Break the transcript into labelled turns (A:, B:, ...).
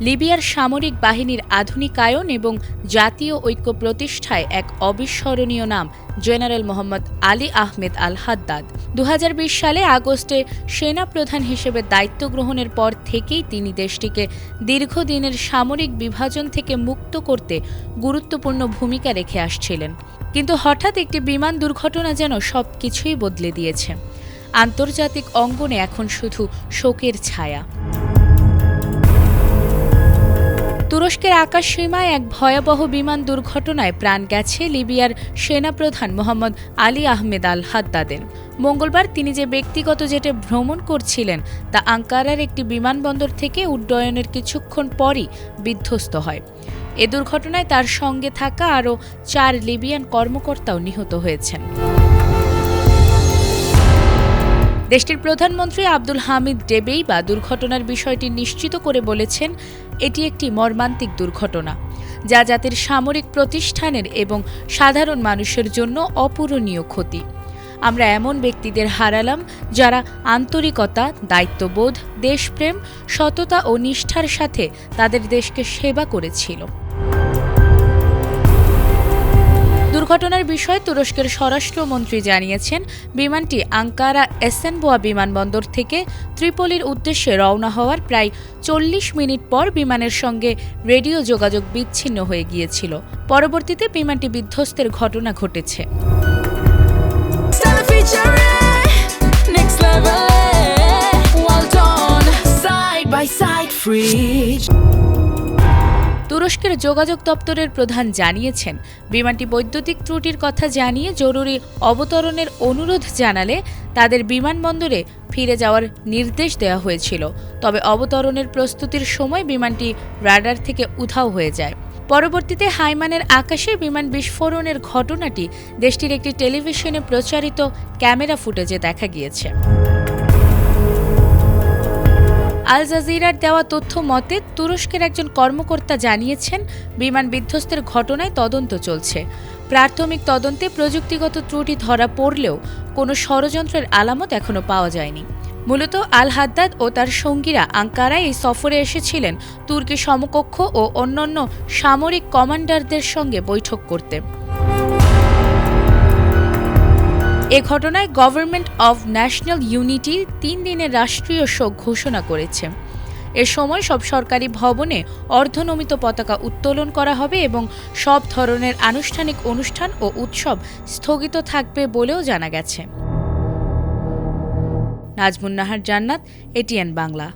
A: লিবিয়ার সামরিক বাহিনীর আধুনিকায়ন এবং জাতীয় ঐক্য প্রতিষ্ঠায় এক অবিস্মরণীয় নাম জেনারেল মোহাম্মদ আলী আহমেদ আল হাদ্দাদ। 2020 সালে আগস্টে সেনাপ্রধান হিসেবে দায়িত্ব গ্রহণের পর থেকেই তিনি দেশটিকে দীর্ঘদিনের সামরিক বিভাজন থেকে মুক্ত করতে গুরুত্বপূর্ণ ভূমিকা রেখে আসছিলেন। কিন্তু হঠাৎ একটি বিমান দুর্ঘটনা যেন সবকিছুই বদলে দিয়েছে। আন্তর্জাতিক অঙ্গনে এখন শুধু শোকের ছায়া। তুরস্কের আকাশসীমায় এক ভয়াবহ বিমান দুর্ঘটনায় প্রাণ গেছে লিবিয়ার সেনাপ্রধান মোহাম্মদ আলী আহমেদ আল হাদ্দাদের। মঙ্গলবার তিনি যে ব্যক্তিগত জেটে ভ্রমণ করছিলেন তা আঙ্কারার একটি বিমানবন্দর থেকে উড্ডয়নের কিছুক্ষণ পরই বিধ্বস্ত হয়। এ দুর্ঘটনায় তার সঙ্গে থাকা আরও 4 লিবিয়ান কর্মকর্তাও নিহত হয়েছেন। দেশটির প্রধানমন্ত্রী আব্দুল হামিদ ডেবেইবা দুর্ঘটনার বিষয়টি নিশ্চিত করে বলেছেন, এটি একটি মর্মান্তিক দুর্ঘটনা যা জাতির সামরিক প্রতিষ্ঠানের এবং সাধারণ মানুষের জন্য অপূরণীয় ক্ষতি। আমরা এমন ব্যক্তিদের হারালাম যারা আন্তরিকতা, দায়িত্ববোধ, দেশপ্রেম, সততা ও নিষ্ঠার সাথে তাদের দেশকে সেবা করেছিল। দুর্ঘটনার বিষয়ে তুরস্কের স্বরাষ্ট্রমন্ত্রী জানিয়েছেন, বিমানটি আঙ্কারা এসেনবোয়া বিমানবন্দর থেকে ত্রিপলির উদ্দেশ্যে রওনা হওয়ার প্রায় 40 মিনিট পর বিমানের সঙ্গে রেডিও যোগাযোগ বিচ্ছিন্ন হয়ে গিয়েছিল। পরবর্তীতে বিমানটি বিধ্বস্তের ঘটনা ঘটেছে। তুরস্কের যোগাযোগ দপ্তরের প্রধান জানিয়েছেন, বিমানটি বৈদ্যুতিক ত্রুটির কথা জানিয়ে জরুরি অবতরণের অনুরোধ জানালে তাদের বিমানবন্দরে ফিরে যাওয়ার নির্দেশ দেওয়া হয়েছিল। তবে অবতরণের প্রস্তুতির সময় বিমানটি রাডার থেকে উধাও হয়ে যায়। পরবর্তীতে হাইমানের আকাশে বিমান বিস্ফোরণের ঘটনাটি দেশটির একটি টেলিভিশনে প্রচারিত ক্যামেরা ফুটেজে দেখা গিয়েছে। আল জাজিরার দেওয়া তথ্য মতে তুরস্কের একজন কর্মকর্তা জানিয়েছেন, বিমান বিধ্বস্তের ঘটনায় তদন্ত চলছে। প্রাথমিক তদন্তে প্রযুক্তিগত ত্রুটি ধরা পড়লেও কোনো ষড়যন্ত্রের আলামত এখনো পাওয়া যায়নি। মূলত আল হাদ্দাদ ও তার সঙ্গীরা আঙ্কারায় এই সফরে এসেছিলেন তুর্কি সমকক্ষ ও অন্যান্য সামরিক কমান্ডারদের সঙ্গে বৈঠক করতে। এ ঘটনায় গভর্নমেন্ট অব ন্যাশনাল ইউনিটি 3 দিনের রাষ্ট্রীয় শোক ঘোষণা করেছে। এ সময় সব সরকারি ভবনে অর্ধনমিত পতাকা উত্তোলন করা হবে এবং সব ধরনের আনুষ্ঠানিক অনুষ্ঠান ও উৎসব স্থগিত থাকবে বলেও জানা গেছে। নাজমুন নাহার জান্নাত, এটিএন বাংলা।